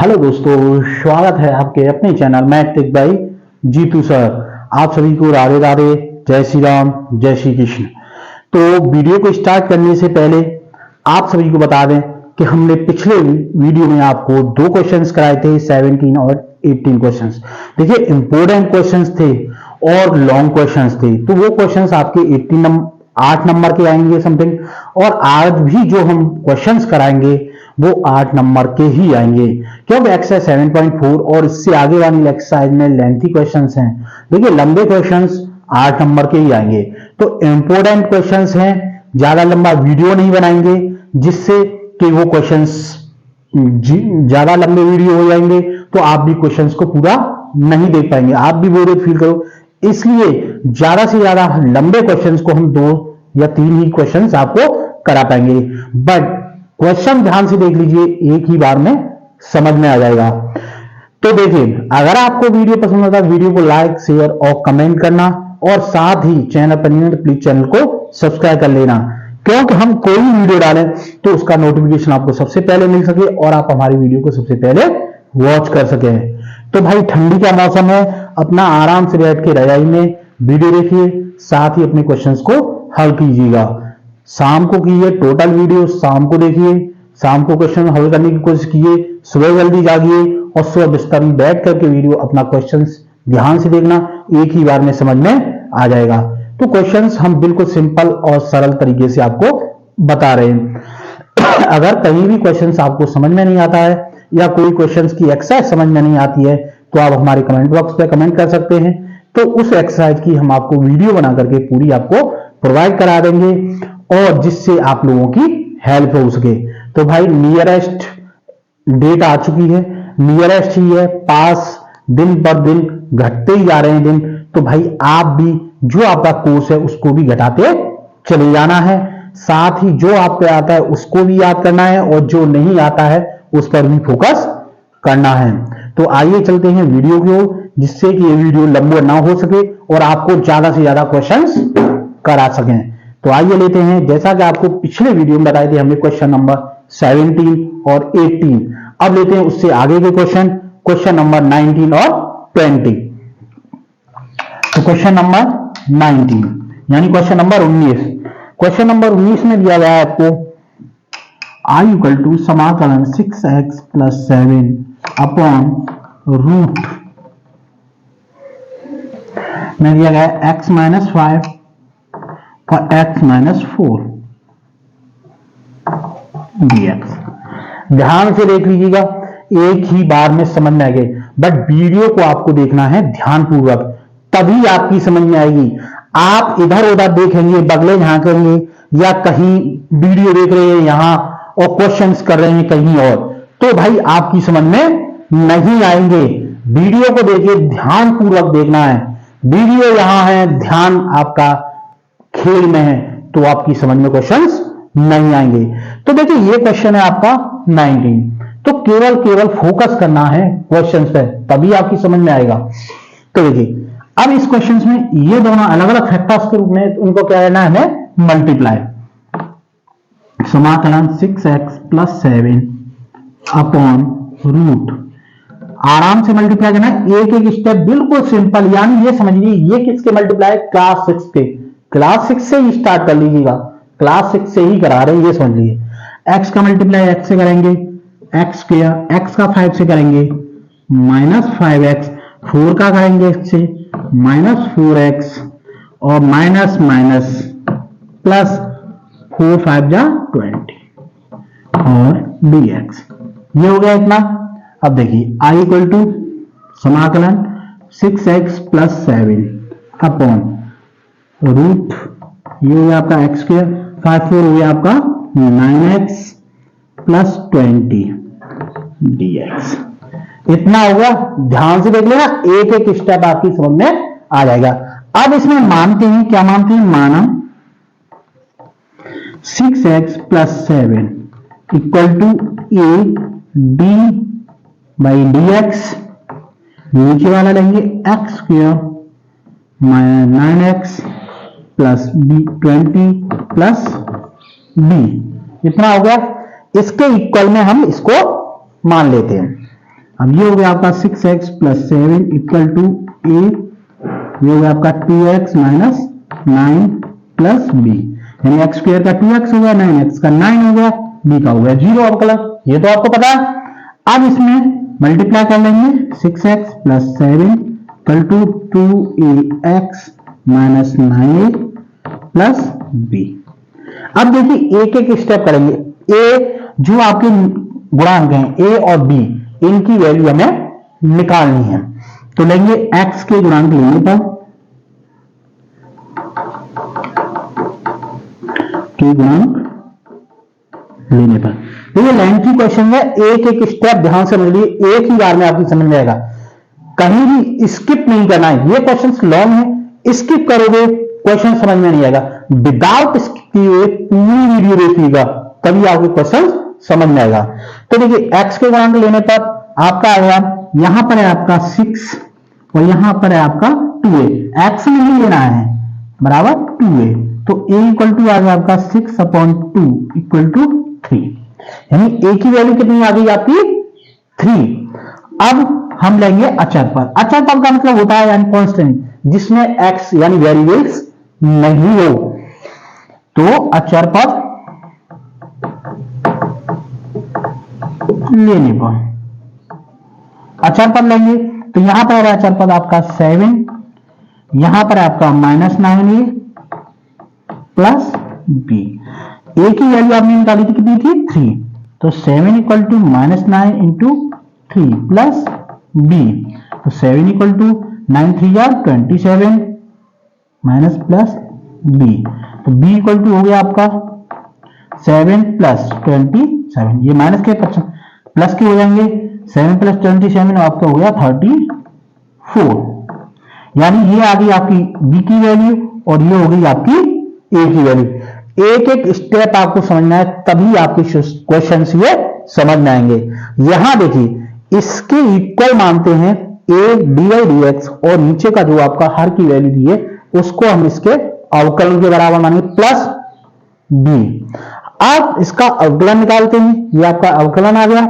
Hello दोस्तों, स्वागत है आपके अपने channel math tech by Jitu sir. आप सभी को राधे राधे, जय श्री राम, जय श्री कृष्ण। तो वीडियो को स्टार्ट करने से पहले आप सभी को बता दें कि हमने पिछले वीडियो में आपको दो क्वेश्चंस कराए थे, 17 और 18 क्वेश्चंस। देखिए, इंपॉर्टेंट क्वेश्चंस थे और लॉन्ग क्वेश्चंस थे। तो वो क्वेश्चंस आपके 8 नंबर के आएंगे समथिंग, और आज भी जो हम क्वेश्चंस कराएंगे वो 8 नंबर के ही आएंगे, क्योंकि एक्सरसाइज 7.4 और इससे आगे वाली एक्सरसाइज में लेंथी क्वेश्चंस हैं। देखिए, लंबे क्वेश्चंस 8 नंबर के ही आएंगे। तो इंपॉर्टेंट क्वेश्चंस हैं, ज्यादा लंबा वीडियो नहीं बनाएंगे जिससे कि वो क्वेश्चंस ज्यादा लंबे वीडियो हो जाएंगे तो आप भी क्वेश्चंस को पूरा नहीं देख पाएंगे, आप भी बोरियत फील करो। इसलिए ज्यादा से ज्यादा लंबे क्वेश्चंस को हम 2 या 3 ही क्वेश्चंस आपको करा पाएंगे। बट क्वेश्चन ध्यान से देख लीजिए, एक ही बार में समझ में आ जाएगा। तो देखिए, अगर आपको वीडियो पसंद आता है वीडियो को लाइक, शेयर और कमेंट करना, और साथ ही चैनल पर नहीं है तो प्लीज चैनल को सब्सक्राइब कर लेना, क्योंकि हम कोई भी वीडियो डालें तो उसका नोटिफिकेशन आपको सबसे पहले मिल सके और आप हमारी वीडियो को सबसे पहले वॉच कर सके। तो भाई, ठंडी का मौसम है, अपना आराम से बैठ के रजाई में वीडियो देखिए, साथ ही अपने क्वेश्चंस को हल कीजिएगा। शाम को कीजिए टोटल वीडियो, शाम को देखिए, शाम को क्वेश्चन हल करने की कोशिश कीजिए, सुबह जल्दी जागिए और सुबह बिस्तर में बैठ करके वीडियो अपना क्वेश्चंस ध्यान से देखना, एक ही बार में समझ में आ जाएगा। तो क्वेश्चंस हम बिल्कुल सिंपल और सरल तरीके से आपको बता रहे हैं। अगर कहीं भी क्वेश्चंस आपको समझ में नहीं आता है या कोई क्वेश्चंस की एक्सरसाइज समझ में नहीं आती है तो आप हमारे कमेंट बॉक्स पे कमेंट कर सकते हैं। तो उस एक्सरसाइज की हम आपको वीडियो बना करके पूरी आपको प्रोवाइड करा देंगे, और जिससे आप लोगों की हेल्प हो सके। तो भाई, नियरेस्ट डेट आ चुकी है, नियरेस्ट ही है, पास दिन पर दिन घटते ही जा रहे हैं दिन। तो भाई, आप भी जो आपका कोर्स है उसको भी घटाते चले जाना है, साथ ही जो आप पे आता है उसको भी याद करना है, और जो नहीं आता है उस पर भी फोकस करना है। तो आइए चलते हैं वीडियो की ओर, जिससे कि ये वीडियो लंबा ना हो सके और आपको ज्यादा से ज्यादा क्वेश्चंस करा सकें। तो आइए लेते हैं, जैसा कि आपको पिछले वीडियो में बताए थे हमने क्वेश्चन नंबर 17 और 18। अब लेते हैं उससे आगे के क्वेश्चन नंबर 19 और 20। तो क्वेश्चन नंबर 19 यानी क्वेश्चन नंबर 19। क्वेश्चन नंबर 19 में दिया गया है आपको i इक्वल टू समाकलन 6x प्लस 7 अपॉन रूट में दिया गया है x माइनस 5 और x माइनस 4 dx। ध्यान से देख लीजिएगा, एक ही बार में समझ में आएगी, बट वीडियो को आपको देखना है ध्यानपूर्वक, तभी आपकी समझ में आएगी। आप इधर उधर देखेंगे, बगले झांकेंगे, या कहीं वीडियो देख रहे हैं यहां और क्वेश्चंस कर रहे हैं कहीं और, तो भाई आपकी समझ में नहीं आएंगे। वीडियो को देखिए, ध्यानपूर्वक देखना है। वीडियो यहां है, ध्यान आपका खेल में है, तो आपकी समझ में क्वेश्चंस नहीं आएंगे। तो देखिए, ये क्वेश्चन है आपका 19। तो केवल फोकस करना है क्वेश्चंस पे, तभी आपकी समझ में आएगा। तो देखिए, अब इस क्वेश्चंस में ये दोनों अलग अलग फैक्टर्स के रूप में उनको क्या करना है, हमें मल्टीप्लाई। समाकलन 6x प्लस 7 अपॉन रूट, आराम से मल्टीप्लाई करना है, एक एक स्टेप बिल्कुल सिंपल। यानी ये समझ लीजिए, ये किसके मल्टीप्लाई, क्लास 6 के। क्लास 6 से ही स्टार्ट कर लीजिएगा, क्लास 6 से ही करा रहे हैं, ये समझ लीजिए। x का मल्टीप्लाई x से करेंगे, x का 5 से करेंगे माइनस 5x, 4 का करेंगे x से माइनस 4x, और माइनस माइनस प्लस 4 5 जा 20 और dx। ये हो गया इतना। अब देखिए, i इक्वल टू समाकलन 6x प्लस 7 अपॉन रूट, ये हो गया आपका x स्क्वायर, 5 4 हो गया आपका 9x प्लस 20 dx। इतना होगा, ध्यान से देख लेना, एक एक स्टेप आपकी समझ में आ जाएगा। अब इसमें मानते हैं, क्या मानते हैं, माना 6x plus 7 equal to a d by dx, नीचे वाला लेंगे x square 9x plus 20 plus b, इतना हो गया। इसके इक्वल में हम इसको मान लेते हैं। अब ये हो गया आपका 6x plus 7 equal to a, ये हो गया आपका 2x माइनस 9 प्लस b, यानी एक्स स्क्वायर का 2x हो गया, 9x का 9 हो गया, b का हो गया 0 अवकलन, ये तो आपको पता है। अब इसमें मल्टीप्लाई कर लेंगे 6x plus 7 equal to 2ax minus 9a plus b। अब देखिए एक एक स्टेप करेंगे, a जो आपके गुणांक हैं a और b, इनकी वैल्यू हमें निकालनी है। तो लेंगे x के गुणांक लेने पर, के गुणांक लेने पर, ये लेंथी क्वेश्चन है, एक एक स्टेप ध्यान से समझ लीजिए, एक ही बार में आपकी समझ में आएगा, कहीं भी स्किप नहीं करना है। ये क्वेश्चन लॉन्ग है, स्किप करोगे क्वेश्चन समझ में नहीं आएगा। विदाउट स्किप किए पूरी वीडियो देखिएगा, तभी आपके क्वेश्चन समझ में आएगा। तो देखिए x के गुणांक लेने पर आपका आया, यहां पर है आपका 6 और यहां पर है आपका 2a, x नहीं लेना है, बराबर 2a, तो a इक्वल टू आ गया आपका 6/2 इक्वल टू 3, यानी a की वैल्यू कितनी आ गई आपकी 3। अब हम लेंगे अचर पद। अचर पद का मतलब होता है यानी कांस्टेंट, जिसमें x यानी वेरिएबल्स नहीं हो, तो अचर पद लेने पर अचर पद लेंगे, तो यहां पर है अचर पद आपका 7, यहां पर आपका -9a प्लस b, a की वैल्यू आपने निकाली थी कितनी थी 3, तो 7 equal to -9 into 3 plus b, तो 7 इक्वल टू 9 3 या 27 माइनस प्लस b, तो b इक्वल टू हो गया आपका 7 प्लस 27, ये माइनस के प्लस के हो जाएंगे, 7 प्लस 27 आपका हो गया 34, यानी ये आ गई आपकी b की वैल्यू और ये हो गई आपकी a की वैल्यू। एक एक स्टेप आपको समझना है, तभी आपके क्वेश्चन ये समझ में आएंगे। यहां देखिए इसके इक्वल मानते हैं a dy/dx और नीचे का जो आपका हर की वैल्यू दी है उसको हम इसके अवकलन के बराबर मानेंगे प्लस b। अब इसका अवकलन निकालते हैं, ये आपका अवकलन आ गया।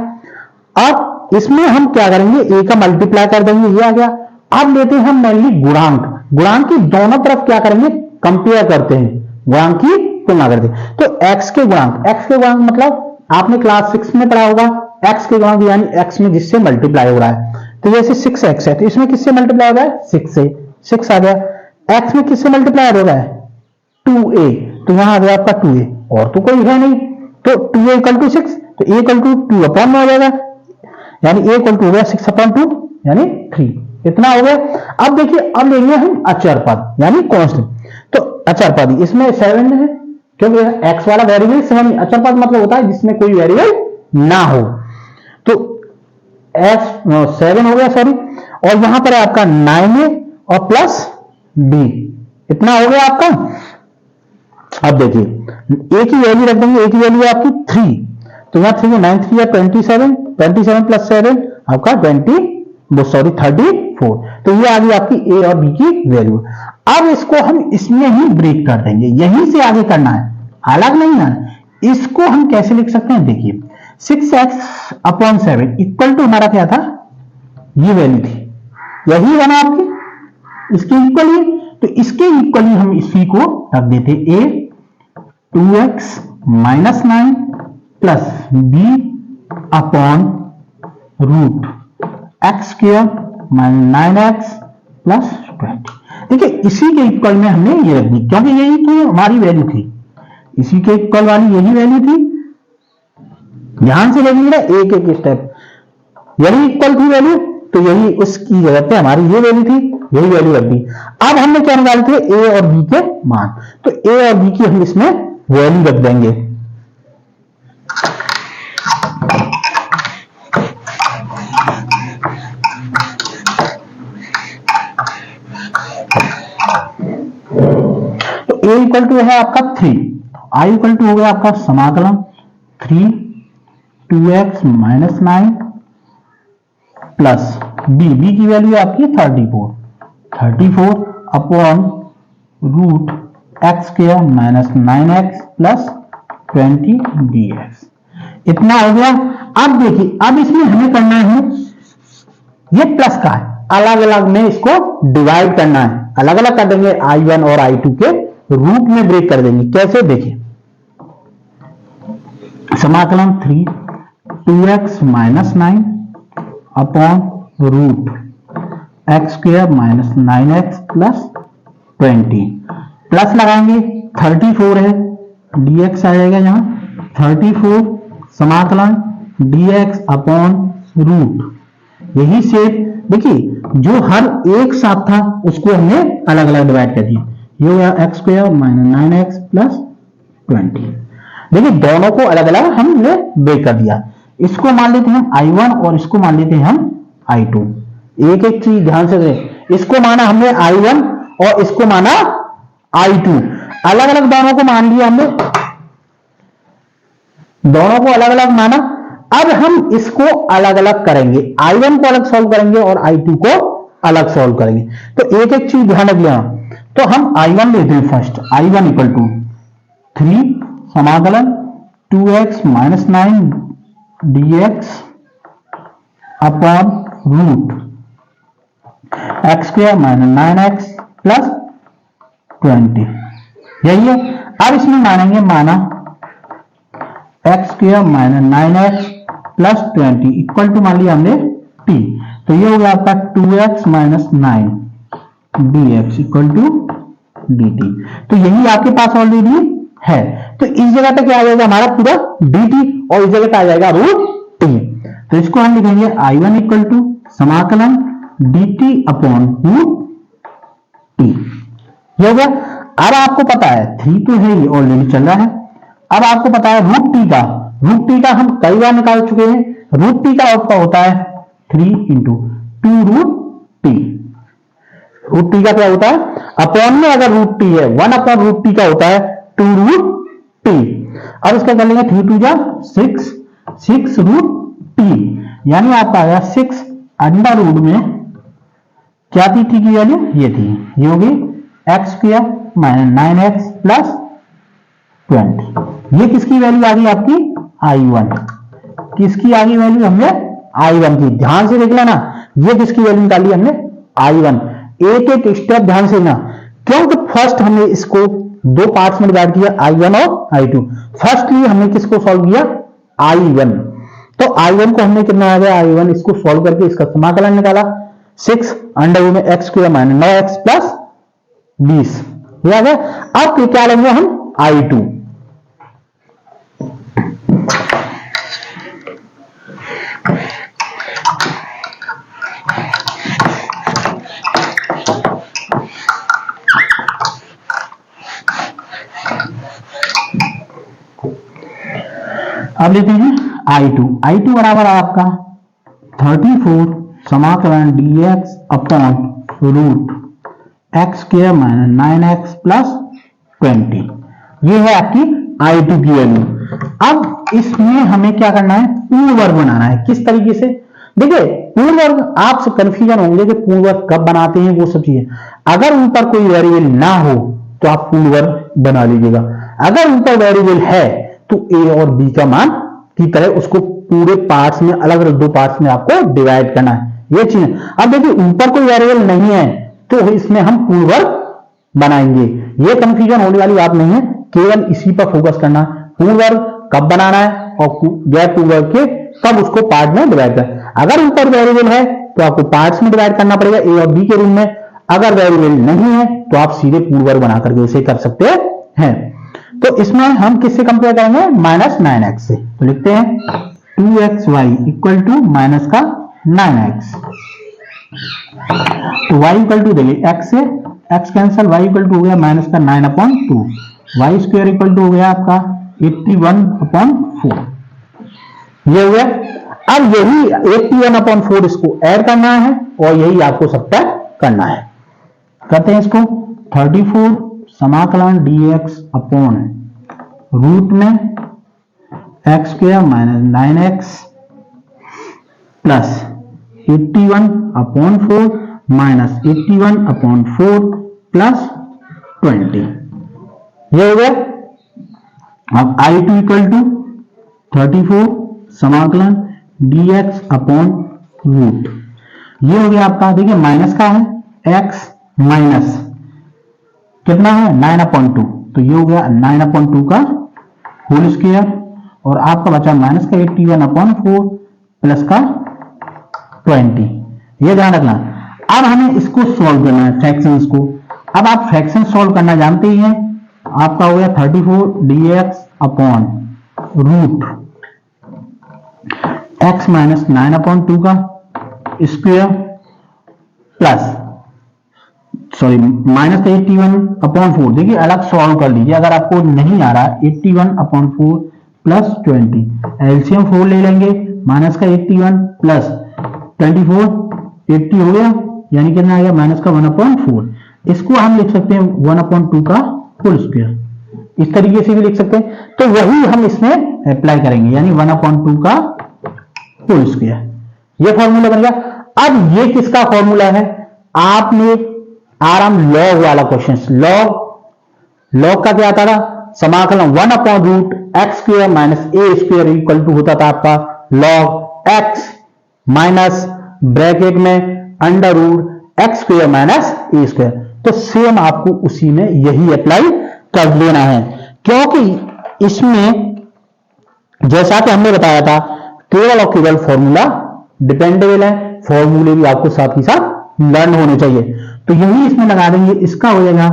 अब इसमें हम क्या करेंगे, a का मल्टीप्लाई कर देंगे, ये आ गया। अब लेते हैं हम मेनली गुणांक, गुणांक की दोनों तरफ क्या करेंगे कंपेयर करते हैं, गुणांक की तुलना करते हैं। तो x के गुणांक मतलब आपने क्लास 6 में पढ़ा होगा, x के गुणांक यानी x में जिससे मल्टीप्लाई हो रहा है, तो जैसे 6x है तो इसमें किससे मल्टीप्लाई हो रहा है 6 से, 6 आ गया। x में किससे मल्टीप्लाई हो रहा है 2a, तो यहां आ गया आपका 2a, और तो कोई है नहीं, तो 2a इक्वल टू 6, तो a इक्वल टू 2 हो जाएगा, यानी a इक्वल टू हो गया 6/2 यानी 3, इतना हो गया। अब देखिए अब लेंगे हम अचर पद यानी कांस्टेंट, तो अचर पद इसमें 7 है क्योंकि x वाला वेरिएबल 7, अचर पद मतलब होता है जिसमें कोई वेरिएबल ना हो, तो 7 हो गया सॉरी, और यहां पर है आपका 9a और प्लस b, इतना हो गया आपका। अब देखिए a की वैल्यू रख देंगे, a की वैल्यू है आपकी 3, तो यहां 3 9 3 या 27 प्लस 7 आपका 34, तो ये आ गई आपकी a और b की वैल्यू। अब इसको हम इसमें ही ब्रेक कर देंगे, यहीं से आगे करना है, अलग नहीं है। इसको हम कैसे लिख सकते हैं, देखिए 6x/7 इक्वल टू हमारा क्या था, ये वैल्यू थी, यही है ना आपकी, इसके इक्वल ही, तो इसके इक्वल ही हम इसी को रख देते a 2x minus 9 plus b upon root x square minus 9x plus 20। देखिए इसी के इक्वल में हमने ये रख दी, क्योंकि यही तो हमारी वैल्यू थी, इसी के इक्वल वाली यही वैल्यू थी। ध्यान से देखिएगा एक एक स्टेप, यही इक्वल थी वैल्यू, तो यही उसकी जगह पे हमारी ये वैल्यू थी, यही वैल्यू रख दी। अब हमने क्या निकाले थे a और b के मान, तो a और b की हम इसमें वैल्यू रख देंगे। तो a इक्वल टू है आपका 3, i इक्वल टू हो गया आपका समाकलन 3 2x माइनस 9 प्लस b की वैल्यू है आपकी 34 upon root x square minus 9x plus 20 dx, इतना हो गया। अब देखिए अब इसमें हमें करना है ये प्लस का है, अलग अलग में इसको डिवाइड करना है, अलग अलग कर देंगे, I1 और I2 के रूट में ब्रेक कर देंगे। कैसे देखिए, समाकलन 3 2x minus 9 upon root x square minus 9x plus 20, plus लगाएंगे 34 है, dx आ जाएगा यहां 34 समाकलन dx अपॉन रूट। यही शेप देखिए जो हर एक साथ था उसको हमने अलग अलग डिवाइड कर दिया, ये हो गया x square minus 9x plus 20। देखिए दोनों को अलग अलग हमने ब्रेक कर दिया। इसको मान लेते हैं I1 और इसको मान लेते हैं हम I2। एक एक चीज ध्यान से दें, इसको माना हमने I1 और इसको माना I2, अलग अलग दोनों को मान लिया हमने, दोनों को अलग अलग माना। अब हम इसको अलग अलग करेंगे, I1 को अलग सॉल्व करेंगे और I2 को अलग सॉल्व करेंगे। तो एक एक चीज ध्यान रखिए, तो हम I1 लेते हैं फर्स्ट, I1 इक्वल टू 3 समाकलन 2x minus 9 dx upon root x square minus 9x plus 20, यही है। अब इसमें मानेंगे माना x square minus 9x plus 20 equal to मान लिया हमने t, तो ये हो गया आपका 2x minus 9 dx equal to dt। तो यही आपके पास ऑलरेडी है, तो इस जगह पे क्या आ जाएगा हमारा पूरा dt और इस जगह पे आ जाएगा रूट t। तो इसको हम लिखेंगे I1 इक्वल टू समाकलन dt अपॉन रूट t, ये हो गया। अब आपको पता है 3 तो है ये ऑलरेडी चल रहा है, अब आपको पता है रूट टी का हम कई बार निकाल चुके हैं, रूट टी का आपका होता है 3 into 2 root t. Root t का क्या होता है, अपॉन में अगर रूट टी है 1 अपॉन रूट टी का होता है 2 रूट टी। अब इसका कर लेंगे 3 2 जा 6 रूट टी, यानी आपका आया 6 अंडर रूट में क्या थी की वैल्यू, ये थी, ये होगी x square minus 9x plus 20। ये किसकी वैल्यू आ गई आपकी I1, किसकी आ गई वैल्यू हमने I1 की, ध्यान से देख लेना, ये किसकी वैल्यू निकाली हमने I1। एक एक स्टेप ध्यान से ना, क्योंकि फर्स्ट हमने इसको दो पार्ट्स में डिवाइड किया I1 और I2। फर्स्टली हमने किसको सॉल्व किया I1, तो I1 को हमने कितना आ गया I1, इसको सॉल्व करके इसका समाकलन निकाला 6 अंडर रूट में x square minus 9x plus 20, ये आ गया। अब क्या लेंगे हम I2, अब लेते हैं I2 बराबर आपका 34 समाकलन dx upon root x square minus 9x plus 20, ये है आपकी I2 की वैल्यू। अब इसमें हमें क्या करना है, पूर्ण वर्ग बनाना है। किस तरीके से, देखिए पूर्ण वर्ग आपसे कंफ्यूजन होंगे कि पूर्ण वर्ग कब बनाते हैं, वो सब चीजें, अगर ऊपर कोई वेरिएबल ना हो तो आप पूर्ण वर्ग बना लीजिएगा, अगर ऊपर वेरिएबल है तो a और b का मान की तरह उसको पूरे पार्ट्स में अलग अलग दो पार्ट्स में आपको डिवाइड करना है, ये चीज। अब देखिए ऊपर कोई वेरिएबल नहीं है तो इसमें हम पूर्ण वर्ग बनाएंगे, ये कंफ्यूजन होने वाली बात नहीं है, केवल इसी पर फोकस करना। पूर्ण वर्ग कब बनाना है और गैर पूर्ण वर्ग के कब उसको पार्ट में डिवाइड करना। अगर ऊपर वेरिएबल है तो आपको पार्ट्स में डिवाइड करना पड़ेगा a और b के रूप में, अगर वेरिएबल नहीं है तो आप सीधे पूर्ण वर्ग बना करके इसे कर सकते हैं। तो इसमें हम किससे कंपेयर करेंगे, माइनस 9x से, तो लिखते हैं 2xy इक्वल टू माइनस का 9x, तो y इक्वल टू देखिए x से x cancel, y equal to हो गया माइनस का 9/2, वाई स्क्वायर इक्वल टू हो गया आपका 81/4, ये हो गया। अब यही 81/4 इसको ऐड करना है और यही आपको सब्ट्रैक्ट करना है। करते हैं इसको, 34 समाकलन dx अपॉन रूट में x square minus 9x plus 81/4 minus 81/4 plus 20, ये हो गया। अब I2 इक्वल टू 34 समाकलन dx अपॉन रूट ये हो गया आपका, देखिए माइनस का है एक्स माइनस कितना है 9/2, तो ये हो गया 9/2 का होल स्क्वायर, और आपका बचा माइनस का 81/4 प्लस का 20। ये ध्यान रखना। अब हमें इसको सॉल्व करना है फ्रैक्शंस को। अब आप फ्रैक्शन सॉल्व करना जानते ही हैं, आपका हो गया 34 dx upon root x minus 9/2 का स्क्वायर प्लस सॉरी माइनस 81/4। देखिए अलग सॉल्व कर लीजिए अगर आपको नहीं आ रहा। 81/4 प्लस 20, एलसीएम 4 ले लेंगे, माइनस का 81 प्लस 24 80 हो गया, यानी कितना आ गया माइनस का 1/4। इसको हम लिख सकते हैं 1/2 का होल स्क्वायर, इस तरीके से भी लिख सकते हैं। तो वही हम इसमें अप्लाई करेंगे, यानी 1/2 का होल स्क्वायर, ये फॉर्मूला बन गया। अब ये किसका फॉर्मूला है, आपने आराम लॉग वाला क्वेश्चन, लॉग का क्या आता था, समाकलन 1/√x² minus a² equal to होता था आपका लॉग x माइनस ब्रैकेट में √x² माइनस a²। तो सेम आपको उसी में यही अप्लाई कर लेना है, क्योंकि इसमें जैसा कि हमने बताया था केवल और केवल फॉर्मूला डिपेंडेबल है, फॉर्मूले भी आपको साथ ही साथ लर्न होने चाहिए। तो यही इसमें लगा देंगे, इसका हो जाएगा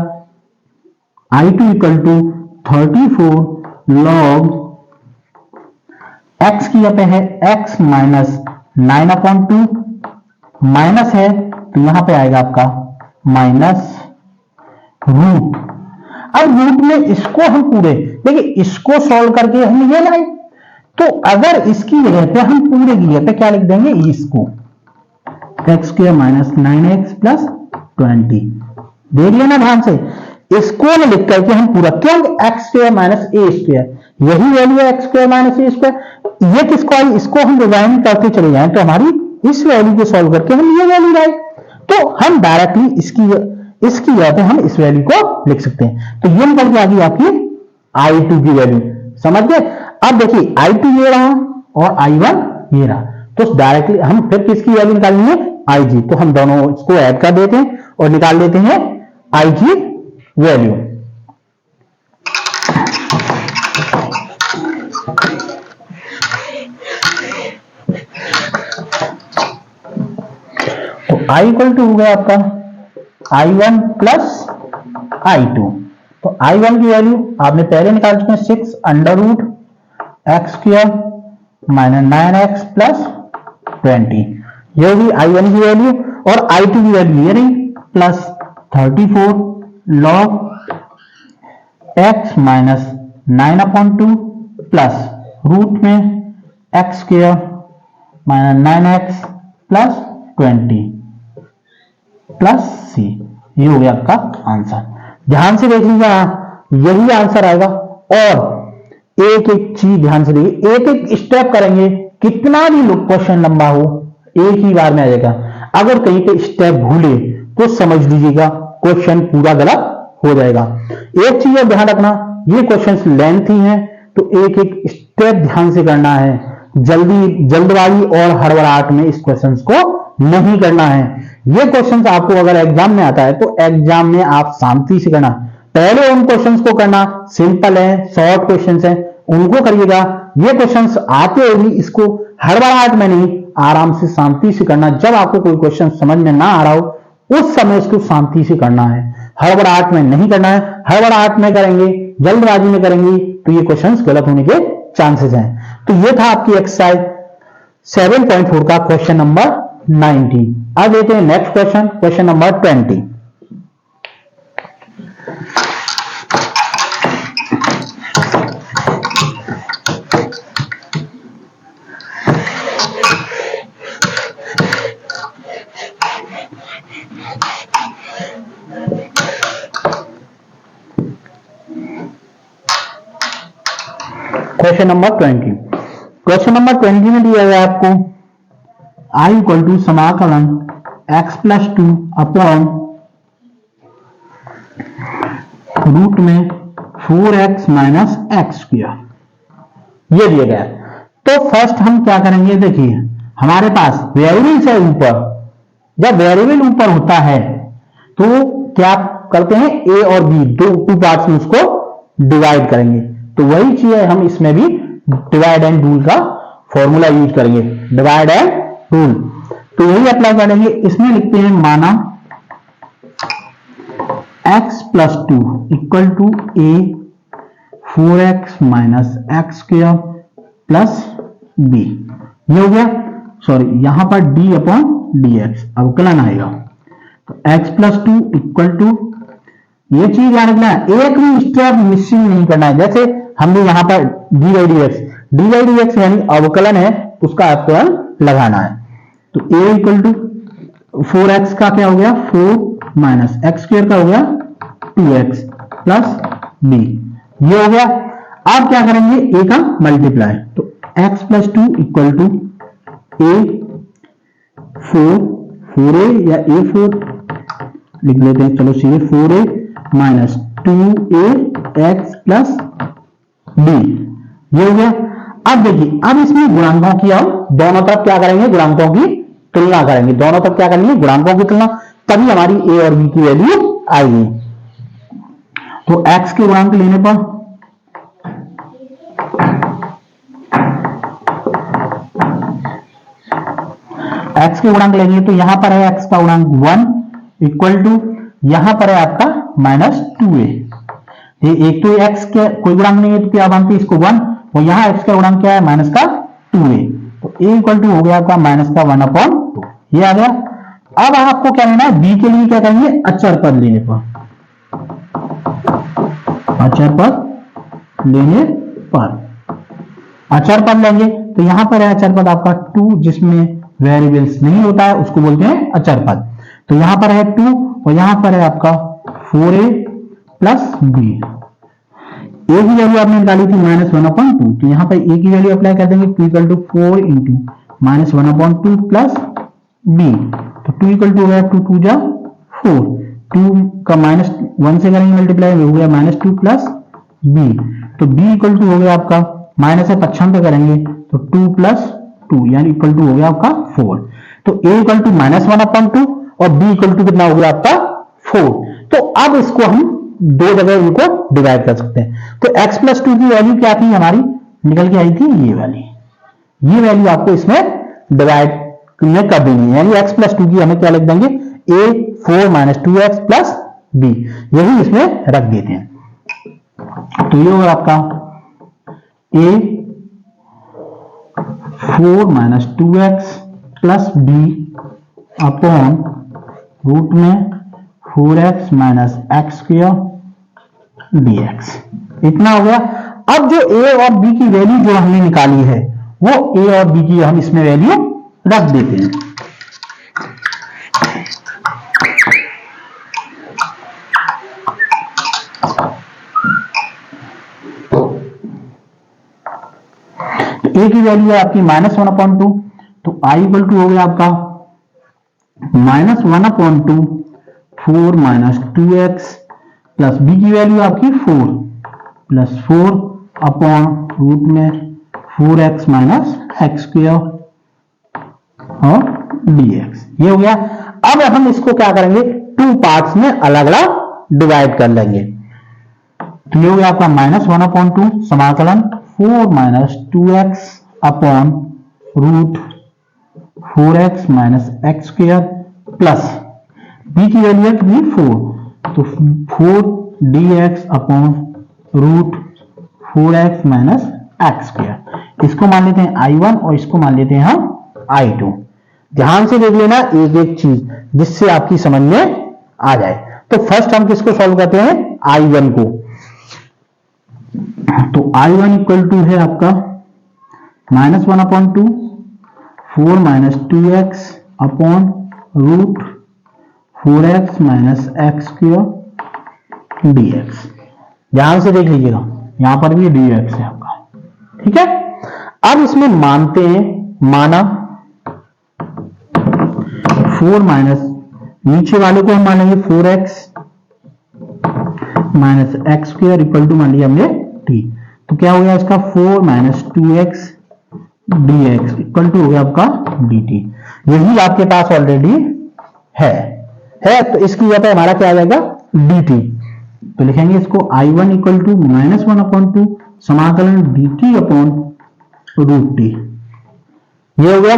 I2 equal to 34 log x की यहाँ पे है x माइनस 9/2, माइनस है तो यहां पे आएगा आपका माइनस रूट। अब रूट में इसको हम पूरे देखिए, इसको सॉल्व करके हम ये लाए, तो अगर इसकी जगह पे हम पूरे की जगह पे क्या लिख देंगे, इसको x² माइनस 9x प्लस 20 दे दिया ना ध्यान से। इसको न लिख करके हम पूरा, क्यों x² माइनस a², यही वैल्यू है x² माइनस a²। ये किसको आई, इसको हम डिजाइन करते चले जाएं तो हमारी इस वैल्यू को सॉल्व करके हम ये वैल्यू लाए, तो हम डायरेक्टली इसकी जगह पे हम इस वैल्यू को लिख सकते हैं। तो ये निकल के आ गई आपकी I2 की वैल्यू, समझ गए। अब देखिए I2 ये रहा और I1 ये रहा, तो डायरेक्टली हम फिर किसकी वैल्यू निकालनी है, IG। तो हम दोनों इसको ऐड कर देते हैं और निकाल लेते हैं IG वैल्यू। तो I इक्वल टू हो गया आपका I1 प्लस I2। तो I1 की वैल्यू आपने पहले निकाल चुके हैं 6√x² माइनस 9x प्लस 20, ये होगी I1 की वैल्यू। और I2 की वैल्यू ये रही plus 34 log x minus 9/2 plus root में x² minus 9x plus 20 plus c, ये हो गया आपका आंसर। ध्यान से देख लीजिएगा, यही आंसर आएगा। और एक एक चीज ध्यान से देखिए, एक एक स्टेप करेंगे, कितना भी क्वेश्चन लंबा हो एक ही बार में आ जाएगा। अगर कहीं पे स्टेप भूले तो समझ लीजिएगा क्वेश्चन पूरा गलत हो जाएगा। एक चीज और ध्यान रखना, ये क्वेश्चंस लेंथी हैं तो एक एक स्टेप ध्यान से करना है, जल्दबाजी और हड़बड़ाहट में इस क्वेश्चंस को नहीं करना है। ये क्वेश्चंस आपको अगर एग्जाम में आता है तो एग्जाम में आप शांति से करना, पहले उन क्वेश्चंस को करना, सिंपल है, शॉर्ट क्वेश्चंस हैं, उनको करिएगा। ये क्वेश्चंस आते होगी, इसको हड़बड़ाहट में नहीं, आराम से शांति से करना। जब आपको कोई क्वेश्चन समझ में ना आ रहा हो उस समय उसको शांति से करना है, हड़बड़ाहट में नहीं करना है। हड़बड़ाहट में करेंगे, जल्दबाजी में करेंगे तो ये क्वेश्चंस गलत होने के चांसेस हैं। तो ये था आपकी एक्सरसाइज 7.4 का क्वेश्चन नंबर 19। अब देखते हैं next question, question number 20। Question number 20, question number 20 में दिया गया आपको I इक्वल टू समाकलन x प्लस 2 अपॉन रूट में 4x माइनस x², ये दिया गया। तो फर्स्ट हम क्या करेंगे, देखिए हमारे पास वेरिएबल्स है ऊपर, जब वेरिएबल ऊपर होता है तो क्या करते हैं, ए और बी टू पार्ट्स में उसको डिवाइड करेंगे। तो वही चीज है, हम इसमें भी डिवाइड एंड रूल का फॉर्मूला यूज करेंगे, डिवाइड एंड रूल। तो यही अप्लाई करेंगे। इसमें लिखते हैं माना x plus 2 equal to A 4x minus x square plus B. ये हो गया, सॉरी यहां पर d अपॉन डी एक्स अवकलन आएगा। तो x प्लस 2 इक्वल टू, ये चीज याद रखना है, एक भी स्टेप मिसिंग नहीं करना है। जैसे हमने यहां पर डी बाई डी एक्स यानी अवकलन है, उसका अवकलन लगाना है। तो a इक्वल टू 4x का क्या हो गया, 4 माइनस एक्स स्क्वायर का हो गया 2x प्लस b, ये हो गया। अब क्या करेंगे, a का मल्टीप्लाई, तो x plus 2 equal to a 4a या a4 लिख लेते हैं, चलो सीधे 4a minus 2ax plus b, ये हो गया। अब देखिए, अब इसमें गुणांकों की हम दोनों तरफ क्या करेंगे, गुणांकों की तुलना करेंगे। दोनों तरफ क्या करेंगे, गुणांकों की तुलना, तभी हमारी a और b की वैल्यू आएगी। तो x के गुणांक लेने पर x के गुणांक लेंगे तो यहां पर है x का गुणांक 1 इक्वल टू, यहां पर है आपका माइनस 2a। ये एक तो x के कोई गुणांक नहीं है तो क्या मानते हैं इसको 1, और यहां x का गुणांक क्या है, माइनस का 2a। तो a इक्वल टू हो गया आपका माइनस का 1/2, ये आ गया। अब आपको क्या लेना है, b के लिए क्या करेंगे, अचर पद लेने पर, अचर पद लेने पर अचर पद लेंगे। तो यहां पर है अचर पद आपका 2, जिसमें वेरिएबल्स नहीं होता है उसको बोलते हैं अचर पद। तो यहां पर है 2 और यहां पर है आपका 4a प्लस b। a की वैल्यू आपने निकाली थी -1/2, तो यहां पर a की वैल्यू अप्लाई कर देंगे, 2 equal to 4 into -1/2 plus b। तो 2 इक्वल टू हो गया 2 2 जा 4, 2 का -1 से करेंगे मल्टीप्लाई, हो गया -2 प्लस b। तो b इक्वल टू हो गया आपका, माइनस है पक्षांतर पे करेंगे तो 2 प्लस 2 यानी इक्वल टू हो गया आपका 4। तो a इक्वल टू -1/2 और b इक्वल टू कितना हो गया आपका 4। तो अब इसको हम दो जगह इनको डिवाइड कर सकते हैं। तो x प्लस 2 की वैल्यू क्या थी हमारी, निकल के आई थी ये वाली, ये वैल्यू आपको इसमें डिवाइड में कर देनी है, यानी x प्लस 2 की हमें क्या लिख देंगे, a 4 minus 2x plus b, यही इसमें रख देते हैं। तो ये होगा आपका a 4 minus 2x plus b upon root में 4x minus x square dx, इतना हो गया। अब जो a और b की वैल्यू जो हमने निकाली है वो a और b की हम इसमें वैल्यू रख देते हैं। तो a की वैल्यू है आपकी -1/2, तो i इक्वल टू हो गया आपका -1/2 4 माइनस 2x प्लस b की वैल्यू आपकी 4 प्लस 4 अपॉन रूट में 4x माइनस एक्स स्क्वायर और dx, ये हो गया। अब हम इसको क्या करेंगे, 2 पार्ट्स में अलग अलग डिवाइड कर लेंगे। तो ये हो गया आपका -1/2 समाकलन 4 minus 2x upon root 4x minus x square plus b की वैल्यू है कितनी 4, तो 4 dx upon root 4x minus x square. इसको मान लेते हैं I1 और इसको मान लेते हैं हम I2। ध्यान से देख लेना एक एक चीज, जिससे आपकी समझ में आ जाए। तो फर्स्ट हम किसको सॉल्व करते हैं, I1 को। तो I1 इक्वल टू है आपका -1/2 4 minus 2x upon root 4x minus x square dx। ध्यान से देख लीजिएगा, यहां पर भी dx है आपका, ठीक है। अब इसमें मानते हैं, माना 4 माइनस, नीचे वाले को हम मानेंगे 4x minus x square equal to मान लिया हमने t। तो क्या हो गया इसका 4 minus 2x dx equal to हो गया आपका dt। यही आपके पास ऑलरेडी है तो इसकी जगह पे हमारा क्या आ जाएगा dt। तो लिखेंगे इसको I1 इक्वल टू -1/2 समाकलन dt अपॉन रूट टी। ये हो गया।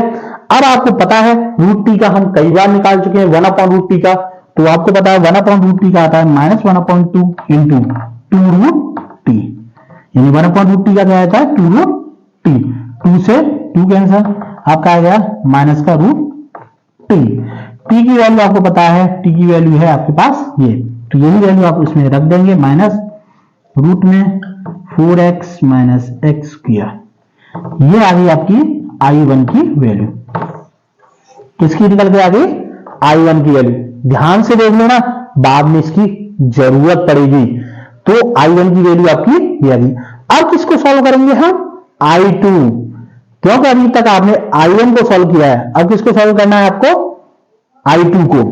अब आपको पता है रूट टी का हम कई बार निकाल चुके हैं 1/√t का, तो आपको पता है 1/√t का आता है -1/2 इंटू 2√t, यानी 1/√t का क्या आता है 2√t। 2 से 2 कैंसर, आपका आ गया माइनस का रूट टी। टी की वैल्यू आपको पता है, टी की वैल्यू है आपके पास ये, तो यही वैल्यू आप उसमें रख देंगे माइनस रूट में 4x माइनस एक्स किया। ये आ गई आपकी I1 की वैल्यू। किसकी निकल के आ गई I1 की वैल्यू। ध्यान से देख लेना, बाद में इसकी जरूरत पड़ेगी। तो I1 की वैल्यू आपकी ये आ गई। अब किसको सॉल्व करेंगे हम I2, क्योंकि अभी तक आपने I1 को सॉल्व किया है, अब किसको सॉल्व करना है आपको I2 को।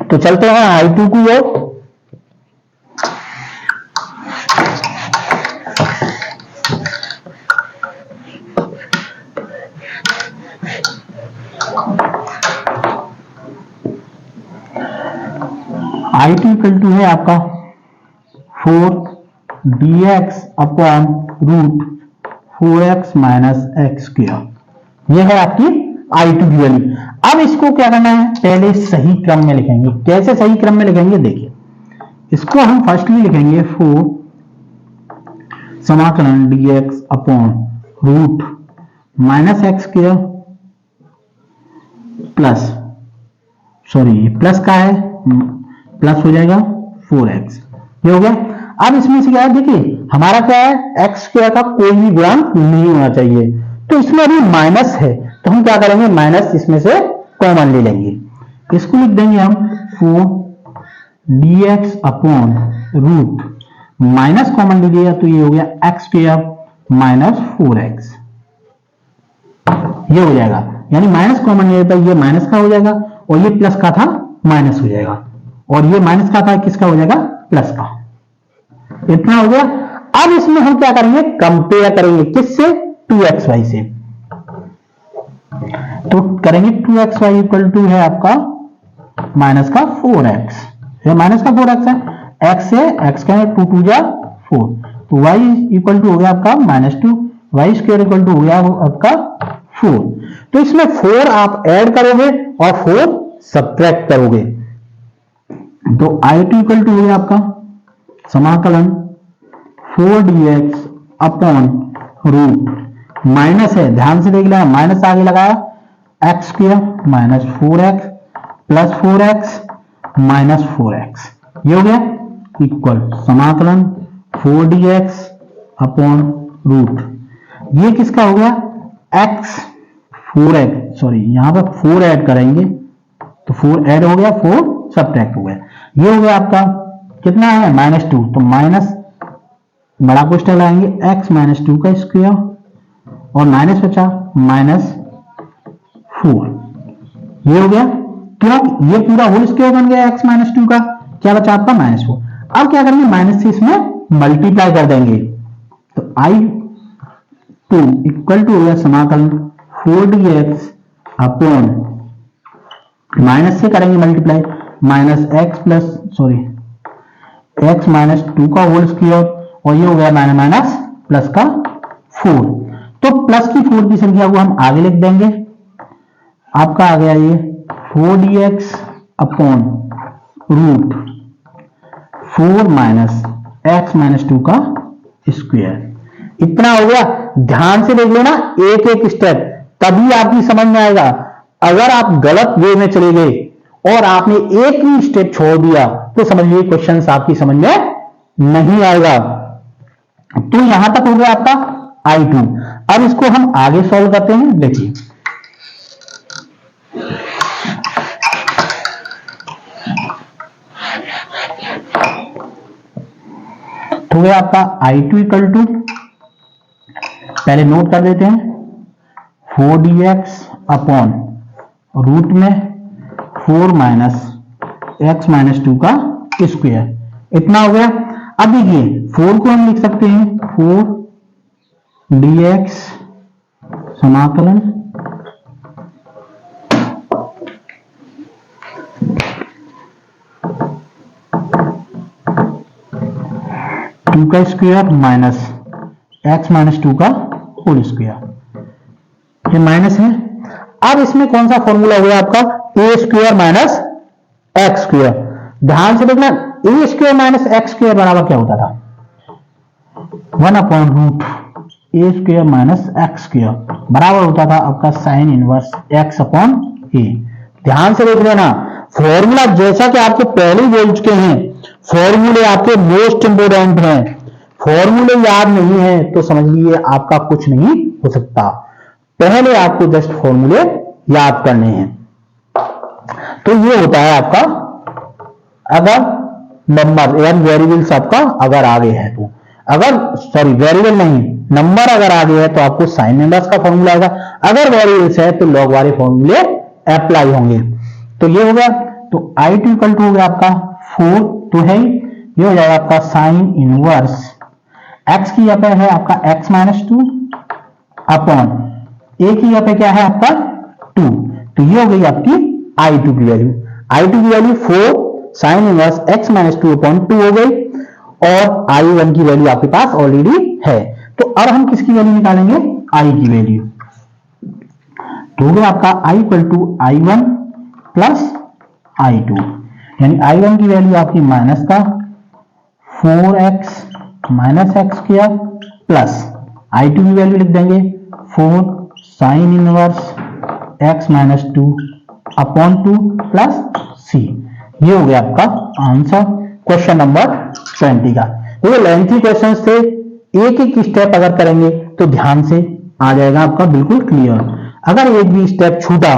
तो चलते हैं I2 की ओर। I2 इक्वल टू है आपका 4dx upon root 4x minus x किया। यह है आपकी I2 की वैल्यू। अब इसको क्या करना है, पहले सही क्रम में लिखेंगे। कैसे सही क्रम में लिखेंगे देखिए, इसको हम फर्स्टली लिखेंगे 4 समाकलन dx upon root minus x किया प्लस, सॉरी प्लस का है, प्लस हो जाएगा 4x। ये हो गया। अब इसमें से क्या है देखिए, हमारा क्या है x स्क्वायर का कोई भी गुणांक नहीं होना चाहिए, तो इसमें अभी माइनस है, तो हम क्या करेंगे माइनस इसमें से कॉमन ले लेंगे। इसको लिख देंगे हम 4dx upon root minus common ले लिया, तो ये हो गया x स्क्वायर माइनस 4x। ये हो जाएगा, यानी माइनस कॉमन ले लेता है, ये माइनस का हो जाएगा और ये प्लस का था माइनस हो जाएगा, और ये माइनस का था किसका हो जाएगा प्लस का। इतना हो गया। अब इसमें हम क्या करेंगे कंपेयर करेंगे, किससे 2xy से। तो करेंगे 2xy इक्वल टू है आपका माइनस का 4x, ये माइनस का 4x है, x से x का 2 2 जा 4, तो y इक्वल टू हो गया आपका -2, y स्क्वायर इक्वल टू हो गया आपका 4। तो इसमें 4 आप ऐड करोगे और 4 सब्ट्रैक्ट करोगे, तो I2 इक्वल टू हो गया आपका समाकलन 4dx अपॉन रूट माइनस है, ध्यान से देख लेना, माइनस आगे लगाया x square minus 4x plus 4x minus 4x, ये हो गया इक्वल समाकलन 4dx अपॉन रूट, ये किसका हो गया x 4x, सॉरी यहां पर 4 ऐड करेंगे तो 4 ऐड हो गया, 4 सब्ट्रैक्ट हो गया। ये हो गया आपका कितना है -2, तो माइनस बड़ा क्वेश्चन लाएंगे x माइनस 2 का स्क्वायर और माइनस बचा -4, ये हो गया। क्यों, ये पूरा होल स्क्वायर बन गया x माइनस 2 का, क्या बचा आपका -4। अब क्या करेंगे माइनस से इसमें मल्टीप्लाई कर देंगे, तो I2 इक्वल टू हो गया समाकलन 4dx अपॉन माइनस से करेंगे multiply minus x plus sorry x minus 2 का होल स्क्वायर, और ये हो गया माइनस प्लस का 4, तो प्लस की 4 की संख्या को हम आगे लिख देंगे। आपका आ गया ये 4dx upon root 4 minus x minus 2 का स्क्वायर। इतना हो गया। ध्यान से देख लेना एक एक स्टेप, तभी आपकी समझ में आएगा। अगर आप गलत वे में चले गए और आपने एक ही स्टेप छोड़ दिया तो समझिए क्वेश्चन आपकी समझ में नहीं आएगा। तो यहां तक हो गया आपका I2। अब इसको हम आगे सॉल्व करते हैं, देखिए तो गया आपका I2 इक्वल टू, पहले नोट कर देते हैं 4dx अपॉन रूट में 4 माइनस एक्स माइनस 2 का स्क्वायर, इतना हो गया। अब देखिए 4 को हम लिख सकते हैं 4dx समाकलन 2 का स्क्वायर माइनस x माइनस 2 का होल स्क्वायर, ये माइनस है। अब इसमें कौन सा फॉर्मूला हो गया आपका, ए स्क्वायर माइनस एक्स स्क्वायर। ध्यान से देखना, ए स्क्वायर माइनस एक्स स्क्वायर बराबर क्या होता था, 1/रूट ए स्क्वायर माइनस एक्स स्क्वायर बराबर होता था आपका साइन इनवर्स x अपॉन ए। ध्यान से देख लेना, फॉर्मूला जैसा कि आपको पहले बोल चुके हैं, फॉर्मूले आपके मोस्ट इंपोर्टेंट हैं। फॉर्मूले याद नहीं है तो समझ लीजिए आपका कुछ नहीं हो सकता। पहले आपको जस्ट फॉर्मूले याद करने हैं। तो ये होता है आपका अगर नंबर यानी वेरिएबल्स आपका अगर आगे है तो, अगर सॉरी वेरिएबल नहीं नंबर अगर आगे है तो आपको साइन इनवर्स का फॉर्मूला आएगा, अगर वेरिएबल्स है तो लॉग वाले फॉर्मूले अप्लाई होंगे। तो ये हो गया, तो i2 इक्वल टू हो गया आपका 4 तो है, ये हो जाएगा आपका साइन इनवर्स x की यहाँ पे है आपका x माइनस 2 अपॉन a की यहाँ पे क्या है आपका 2, तो ये हो गई आपकी i2 की वैल्यू। i2 की value 4 sine inverse x minus 2 upon 2 हो गई, और i1 की वैल्यू आपके पास ऑलरेडी है। तो अब हम किसकी वैल्यू निकालेंगे, i की वैल्यू। तो हो गया आपका i equal to i1 plus i2, यानी i1 की वैल्यू आपकी माइनस का 4x minus x square plus i2 की वैल्यू लिख देंगे 4 sine inverse x minus 2 upon 2 plus c। ये हो गया आपका आंसर क्वेश्चन नंबर 20 का। ये लेंथी क्वेश्चंस थे, एक एक स्टेप अगर करेंगे तो ध्यान से आ जाएगा आपका बिल्कुल क्लियर। अगर एक भी स्टेप छूटा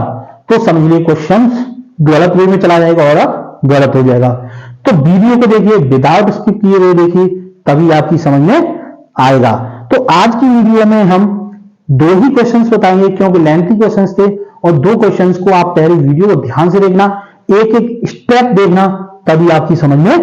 तो समझिए क्वेश्चंस गलत वे में चला जाएगा और गलत हो जाएगा। तो वीडियो को देखिए, विदाउट स्किप किए हुए देखिए, तभी आपकी समझ में आएगा। तो आज की वीडियो में हम 2 ही क्वेश्चंस बताएंगे क्योंकि लेंथी क्वेश्चंस थे, और 2 क्वेश्चंस को आप पहले वीडियो को ध्यान से देखना, एक एक स्टेप देखना, तभी आपकी समझ में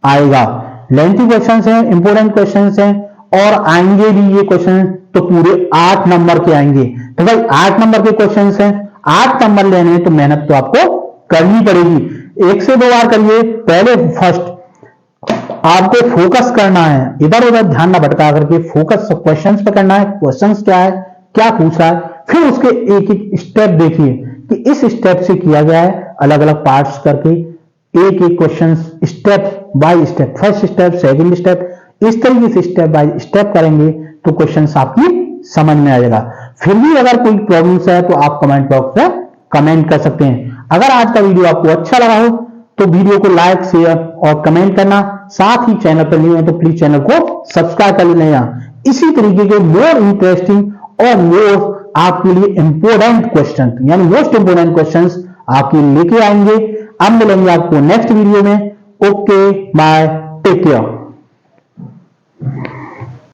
आएगा। लेंथी क्वेश्चंस हैं, इंपोर्टेंट क्वेश्चंस हैं, और आएंगे भी ये क्वेश्चन तो पूरे 8 नंबर के आएंगे। तो भाई 8 नंबर के क्वेश्चंस हैं, 8 नंबर लेने हैं तो मेहनत तो आपको करनी पड़ेगी। 1 से 2 बार करिए, पहले फर्स्ट आपको फोकस करना है, इधर उधर ध्यान ना भटका करके फोकस क्वेश्चंस पे करना है, क्वेश्चंस क्या है, क्या पूछा है, फिर उसके एक एक स्टेप देखिए कि इस स्टेप से किया गया है, अलग अलग पार्ट्स करके एक एक question step by step, first step second step, इस तरीके से स्टेप बाय स्टेप करेंगे तो क्वेश्चंस आपकी समझ में आएगा। फिर भी अगर कोई प्रॉब्लम्स है तो आप कमेंट बॉक्स में कमेंट कर सकते हैं। अगर आज का वीडियो आपको अच्छा लगा हो तो वीडियो को लाइक शेयर और कमेंट करना, साथ ही चैनल पर न्यू है तो प्लीज चैनल को सब्सक्राइब कर लेना। इसी तरीके के मोर इंटरेस्टिंग और मोर आपके लिए इंपोर्टेंट क्वेश्चन यानी मोस्ट इंपोर्टेंट क्वेश्चंस आपके लेके आएंगे। अब मिलेंगे आपको नेक्स्ट वीडियो में। Okay bye, take care.